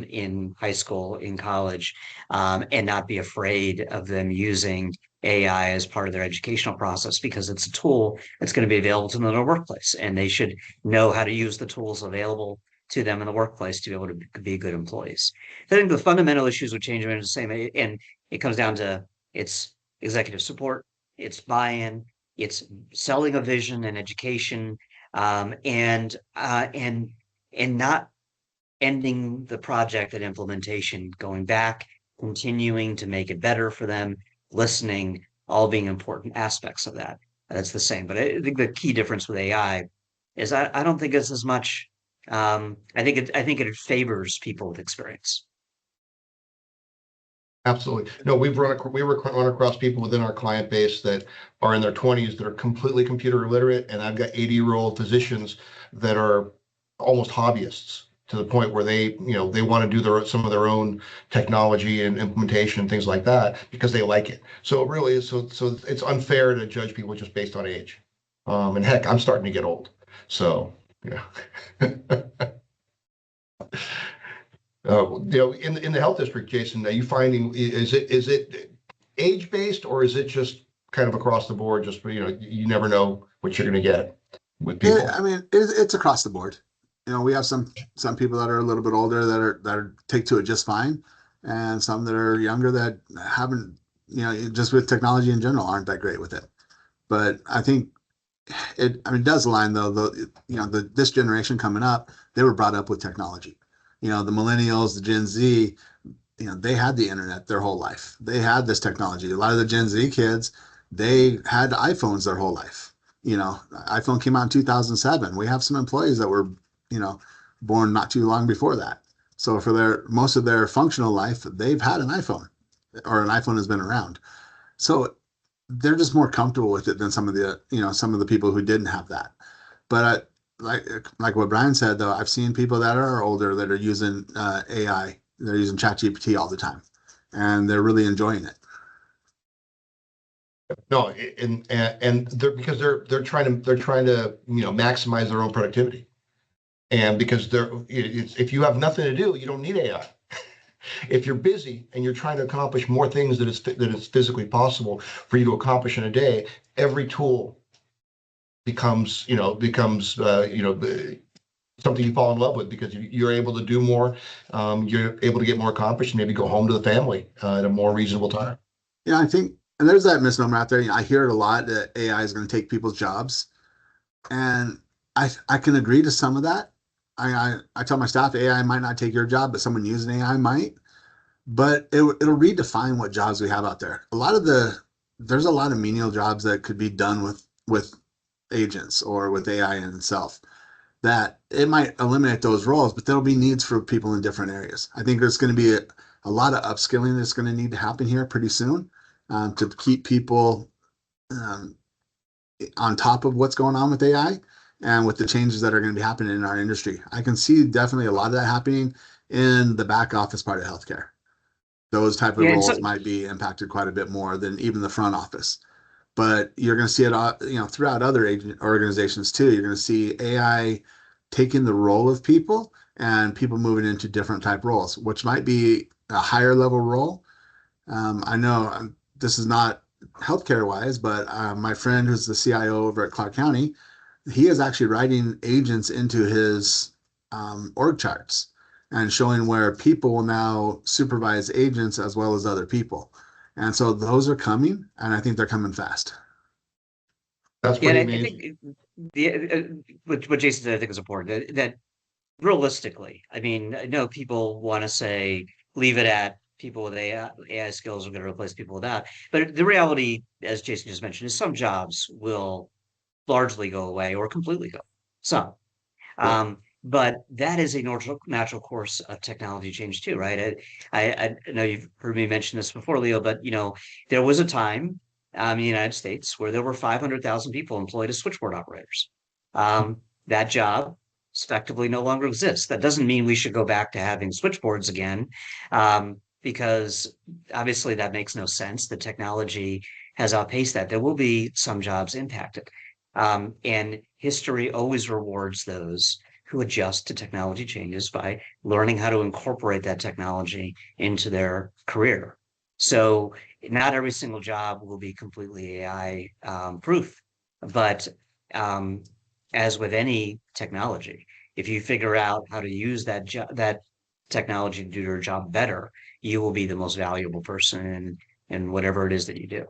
in high school, in college, and not be afraid of them using AI as part of their educational process, because it's a tool that's going to be available to them in their workplace, and they should know how to use the tools available to them in the workplace to be able to be good employees. I think the fundamental issues with change management is the same, and it comes down to it's executive support, it's buy-in, it's selling a vision and education, and not ending the project at implementation, going back, continuing to make it better for them, listening, all being important aspects of that. That's the same. But I think the key difference with AI is I don't think it's as much. I think it favors people with experience. Absolutely. No, we run across people within our client base that are in their 20s that are completely computer illiterate, and I've got 80-year-old physicians that are almost hobbyists to the point where they want to do some of their own technology and implementation and things like that because they like it. So it really is so it's unfair to judge people just based on age. And heck, I'm starting to get old. So, yeah. In the health district, Jason, are you finding, is it age based, or is it just kind of across the board? Just you never know what you're going to get with people. I mean, it's across the board. We have some people that are a little bit older that are take to it just fine, and some that are younger that haven't, just with technology in general, aren't that great with it. But I think it does align though. This generation coming up, they were brought up with technology. The millennials, the Gen Z, they had the internet their whole life. They had this technology. A lot of the Gen Z kids, they had iPhones their whole life. iPhone came out in 2007. We have some employees that were, born not too long before that. So for most of their functional life, they've had an iPhone, or an iPhone has been around. So they're just more comfortable with it than some of the people who didn't have that. But like what Brian said, though, I've seen people that are older that are using AI. They're using ChatGPT all the time, and they're really enjoying it. No, and they're because they're trying to maximize their own productivity, and because if you have nothing to do, you don't need AI. If you're busy and you're trying to accomplish more things that is physically possible for you to accomplish in a day, every tool becomes something you fall in love with because you're able to do more, you're able to get more accomplished, and maybe go home to the family at a more reasonable time. I think, and there's that misnomer out there. I hear it a lot that AI is going to take people's jobs, and I can agree to some of that. I tell my staff AI might not take your job, but someone using AI might. But it'll redefine what jobs we have out there. There's a lot of menial jobs that could be done with agents or with AI in itself. that it might eliminate those roles, but there'll be needs for people in different areas. I think there's going to be a lot of upskilling that's going to need to happen here pretty soon, to keep people um, on top of what's going on with AI and with the changes that are going to be happening in our industry. I can see definitely a lot of that happening in the back office part of healthcare. Those type of Yeah, and so roles might be impacted quite a bit more than even the front office. But you're going to see it, throughout other organizations too. You're going to see AI taking the role of people and people moving into different type roles, which might be a higher level role. I know this is not healthcare wise, but my friend who's the CIO over at Clark County, he is actually writing agents into his org charts and showing where people will now supervise agents as well as other people. And so those are coming, and I think they're coming fast. That's yeah, pretty and I amazing. think the what Jason said I think is important that realistically, I mean, I know people want to say leave it at people with AI skills are going to replace people without, but the reality, as Jason just mentioned, is some jobs will largely go away or completely go. Some. Right. But that is a natural course of technology change too, right? I know you've heard me mention this before, Leo, but there was a time in the United States where there were 500,000 people employed as switchboard operators. That job effectively no longer exists. That doesn't mean we should go back to having switchboards again, because obviously that makes no sense. The technology has outpaced that. There will be some jobs impacted. And history always rewards those who adjust to technology changes by learning how to incorporate that technology into their career. So not every single job will be completely AI proof, but um, as with any technology, if you figure out how to use that technology to do your job better, you will be the most valuable person in whatever it is that you do.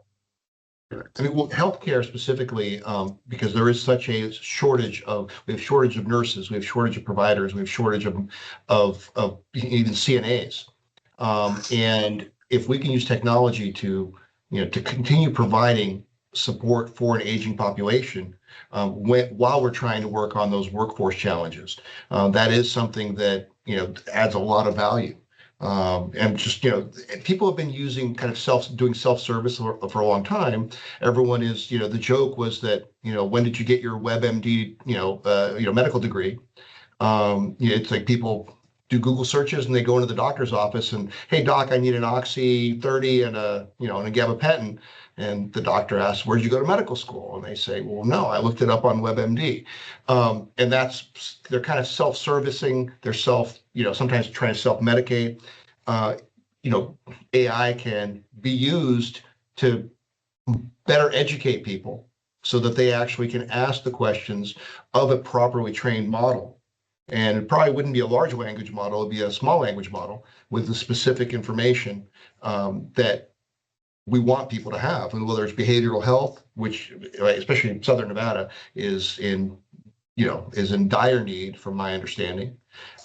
I mean, well, healthcare specifically, because there is such a shortage of, we have shortage of nurses, we have shortage of providers, we have shortage of even CNAs. And if we can use technology to, to continue providing support for an aging population, while we're trying to work on those workforce challenges, that is something that, adds a lot of value. And just, people have been using kind of doing self-service for a long time. Everyone is, the joke was that, when did you get your WebMD, medical degree? It's like people do Google searches and they go into the doctor's office and, hey, doc, I need an Oxy 30 and a gabapentin. And the doctor asks, where'd you go to medical school? And they say, well, no, I looked it up on WebMD. And they're kind of self-servicing. They're sometimes trying to self-medicate. Uh, AI can be used to better educate people so that they actually can ask the questions of a properly trained model. And it probably wouldn't be a large language model, it'd be a small language model with the specific information that we want people to have. And whether it's behavioral health, which especially in Southern Nevada is in dire need from my understanding.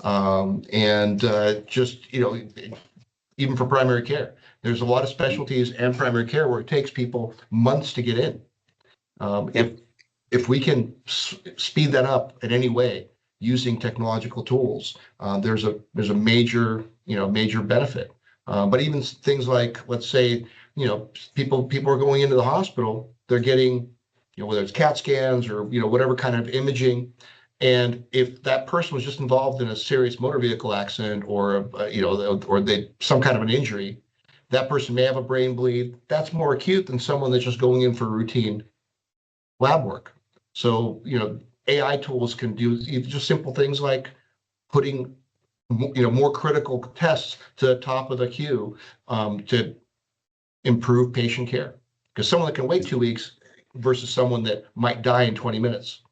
And just, even for primary care, there's a lot of specialties and primary care where it takes people months to get in. If Yep. if we can speed that up in any way using technological tools, there's a major benefit. But even things like, let's say, people are going into the hospital, they're getting, whether it's CAT scans or whatever kind of imaging, and if that person was just involved in a serious motor vehicle accident or or they some kind of an injury, that person may have a brain bleed. That's more acute than someone that's just going in for routine lab work. So, AI tools can do just simple things like putting, more critical tests to the top of the queue to improve patient care. Because someone that can wait 2 weeks versus someone that might die in 20 minutes.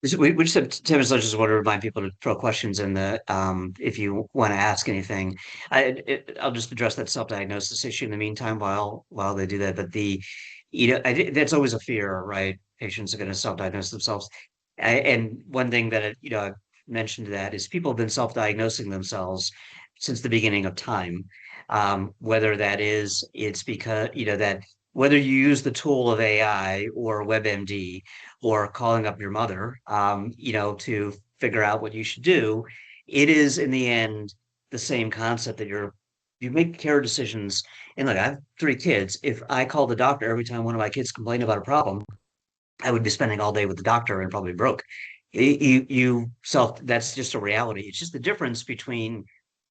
We just have 10 minutes left. Just want to remind people to throw questions in the if you want to ask anything. I'll just address that self-diagnosis issue in the meantime while they do that. But that's always a fear, right? Patients are going to self-diagnose themselves. And one thing that I've mentioned to that is people have been self-diagnosing themselves since the beginning of time. Whether that is it's because that whether you use the tool of AI or WebMD or calling up your mother, to figure out what you should do, it is in the end the same concept that you make care decisions. And look, I have 3 kids. If I called the doctor every time one of my kids complained about a problem, I would be spending all day with the doctor and probably broke. That's just a reality. It's just the difference between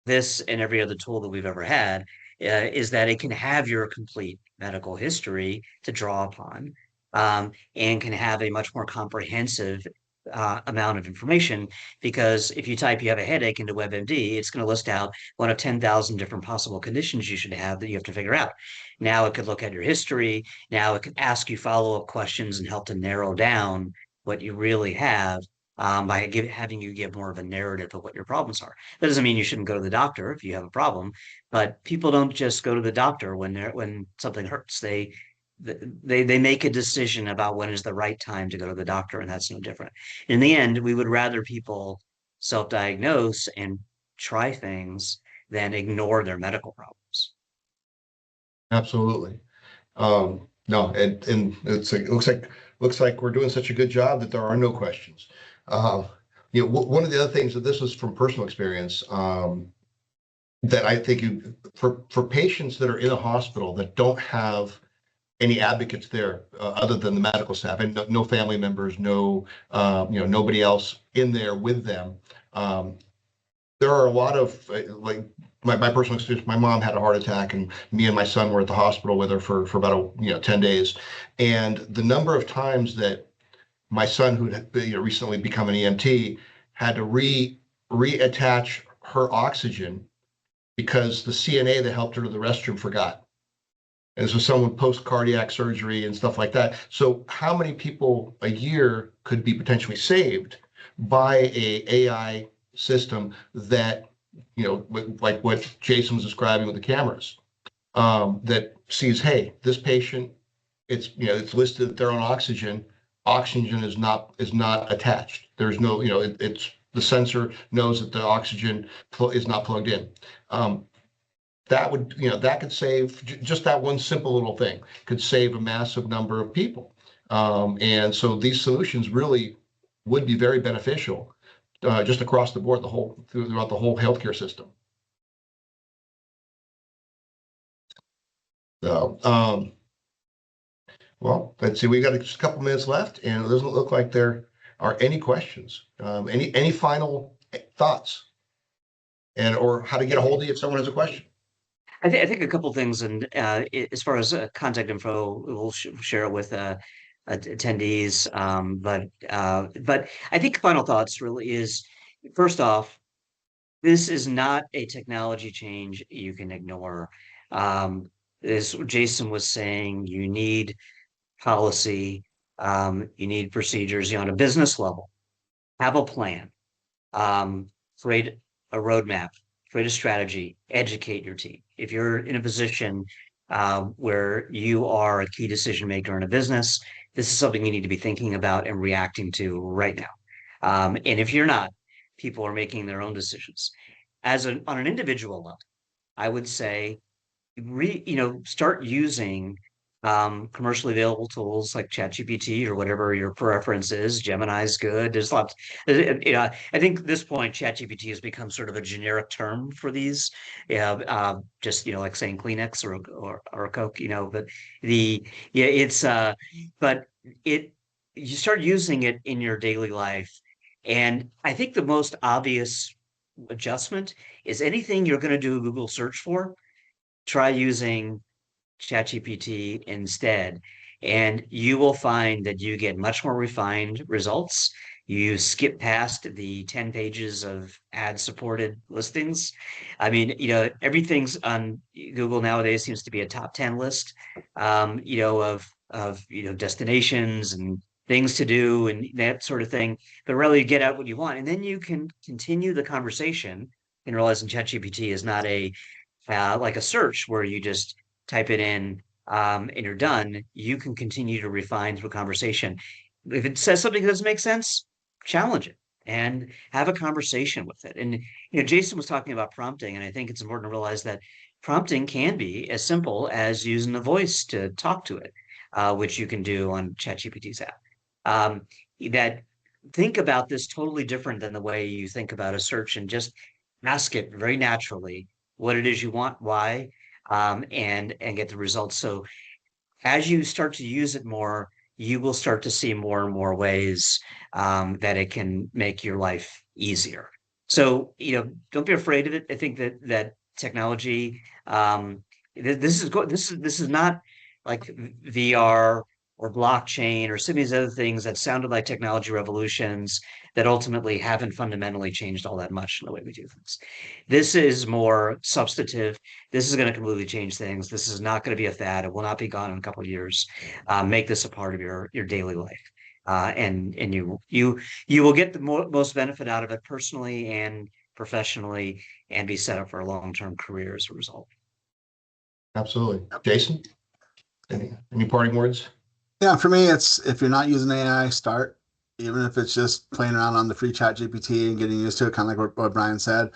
this and every other tool that we've ever had, is that it can have your complete medical history to draw upon, and can have a much more comprehensive amount of information. Because if you type you have a headache into WebMD, it's going to list out one of 10,000 different possible conditions you should have that you have to figure out. Now it could look at your history. Now it could ask you follow-up questions and help to narrow down what you really have, by having you give more of a narrative of what your problems are. That doesn't mean you shouldn't go to the doctor if you have a problem, but people don't just go to the doctor when something hurts. They make a decision about when is the right time to go to the doctor, and that's no different. In the end, we would rather people self-diagnose and try things than ignore their medical problems. Absolutely. No, and it looks like we're doing such a good job that there are no questions. One of the other things that this is from personal experience, that I think for patients that are in a hospital that don't have any advocates there, other than the medical staff, and no family members, nobody else in there with them. There are a lot of, like, my personal experience. My mom had a heart attack, and me and my son were at the hospital with her for about 10 days. And the number of times that my son, who had recently become an EMT, had to reattach her oxygen because the CNA that helped her to the restroom forgot. And this was someone post cardiac surgery and stuff like that. So how many people a year could be potentially saved by a AI system that, like what Jason was describing with the cameras, that sees, hey, this patient, it's listed that they're on oxygen. Oxygen is not attached. There's no, it's the sensor knows that the oxygen is not plugged in. That could save, just that one simple little thing could save a massive number of people. And so these solutions really would be very beneficial, just across the board, throughout the whole healthcare system. So, well, let's see, we got just a couple minutes left, and it doesn't look like there are any questions. Any final thoughts, or how to get a hold of you if someone has a question? I think a couple things, and as far as contact info, we'll share it with attendees. But I think final thoughts really is, first off, this is not a technology change you can ignore. As Jason was saying, you need policy, you need procedures. On a business level, have a plan, create a roadmap, create a strategy, educate your team. If you're in a position where you are a key decision maker in a business, this is something you need to be thinking about and reacting to right now. And if you're not, people are making their own decisions. On an individual level, I would say, start using commercially available tools like ChatGPT or whatever your preference is. Gemini is good. There's lots. I think at this point, ChatGPT has become sort of a generic term for these. Just like saying Kleenex or a Coke. But but you start using it in your daily life, and I think the most obvious adjustment is anything you're going to do a Google search for, try using ChatGPT instead, and you will find that you get much more refined results. You skip past the 10 pages of ad-supported listings. I mean, everything's on Google nowadays seems to be a top 10 list, of destinations and things to do and that sort of thing. But really, you get out what you want, and then you can continue the conversation. And realizing ChatGPT is not like a search where you just type it in, and you're done. You can continue to refine through conversation. If it says something that doesn't make sense, challenge it and have a conversation with it. And Jason was talking about prompting, and I think it's important to realize that prompting can be as simple as using the voice to talk to it, which you can do on ChatGPT's app. That think about this totally different than the way you think about a search, and just ask it very naturally what it is you want, why, and get the results. So as you start to use it more, you will start to see more and more ways that it can make your life easier. So, don't be afraid of it. I think that technology, this is not like VR or blockchain or some of these other things that sounded like technology revolutions that ultimately haven't fundamentally changed all that much in the way we do things. This is more substantive. This is going to completely change things. This is not going to be a fad. It will not be gone in a couple of years. Make this a part of your daily life, and you will get the most benefit out of it personally and professionally, and be set up for a long-term career as a result. Absolutely. Jason, any parting words? Yeah, for me, it's if you're not using AI, start. Even if it's just playing around on the free ChatGPT and getting used to it, kind of like what Brian said.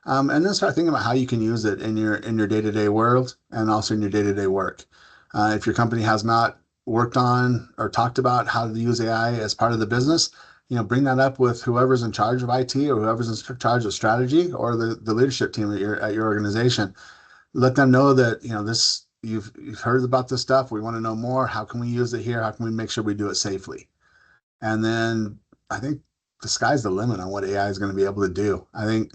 And then start thinking about how you can use it in your day-to-day world and also in your day-to-day work. If your company has not worked on or talked about how to use AI as part of the business, bring that up with whoever's in charge of IT or whoever's in charge of strategy or the leadership team at your organization. Let them know that this you've heard about this stuff. We want to know more. How can we use it here? How can we make sure we do it safely? And then I think the sky's the limit on what AI is going to be able to do. I think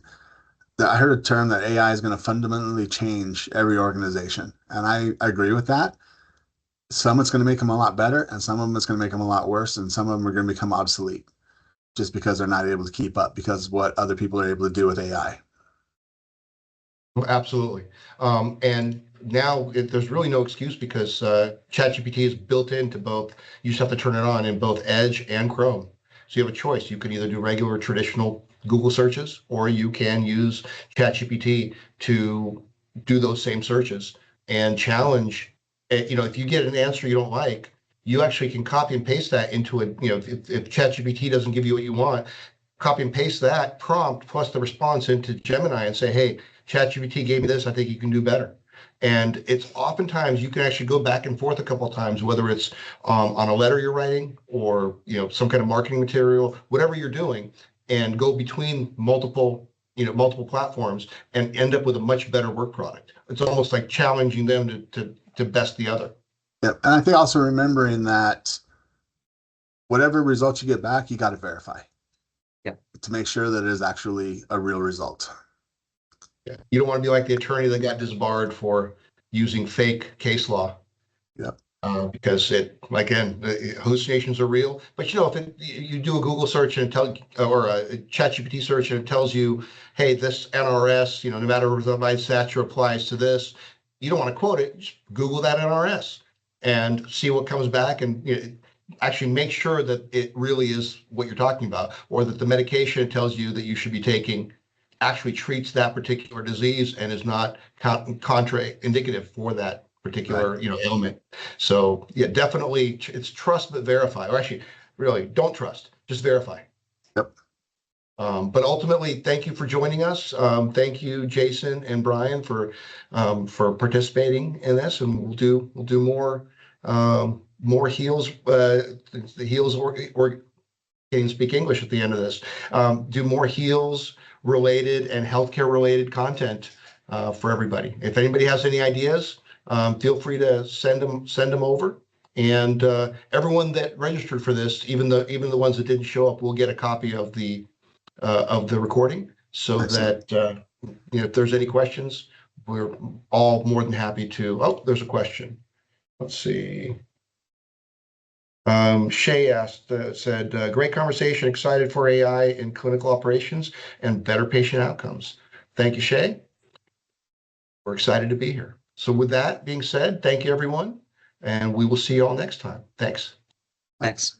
I heard a term that AI is going to fundamentally change every organization. And I agree with that. Some it's going to make them a lot better, and some of them it's going to make them a lot worse, and some of them are going to become obsolete just because they're not able to keep up because of what other people are able to do with AI. Absolutely. And now there's really no excuse because ChatGPT is built into both. You just have to turn it on in both Edge and Chrome. So you have a choice. You can either do regular traditional Google searches, or you can use ChatGPT to do those same searches and challenge. If you get an answer you don't like, you actually can copy and paste that into a, if ChatGPT doesn't give you what you want, copy and paste that prompt plus the response into Gemini and say, hey, ChatGPT gave me this, I think you can do better. And it's oftentimes you can actually go back and forth a couple of times, whether it's on a letter you're writing or some kind of marketing material, whatever you're doing, and go between multiple platforms and end up with a much better work product. It's almost like challenging them to best the other. Yep. And I think also remembering that whatever results you get back, you got to verify. Yep. To make sure that it is actually a real result. Yeah. You don't want to be like the attorney that got disbarred for using fake case law. Yep. Because hallucinations are real. But if you do a Google search and or a ChatGPT search and it tells you, hey, this NRS, no matter what the statute applies to this, you don't want to quote it. Just Google that NRS and see what comes back, and actually make sure that it really is what you're talking about, or that the medication it tells you that you should be taking actually treats that particular disease and is not contraindicative for that particular ailment. So yeah, definitely it's trust but verify. Or actually, really, don't trust, just verify. Yep. But ultimately, thank you for joining us. Thank you, Jason and Brian, for participating in this, and we'll do more heels. The heels or can't even speak English at the end of this. Do more heels related and healthcare related content for everybody. If anybody has any ideas, feel free to send them over. And everyone that registered for this, even the ones that didn't show up, will get a copy of the recording. So Excellent. That if there's any questions, we're all more than happy to. Oh, there's a question. Let's see. Shay said, great conversation, excited for AI in clinical operations and better patient outcomes. Thank you, Shay. We're excited to be here. So with that being said, thank you, everyone, and we will see you all next time. Thanks. Thanks.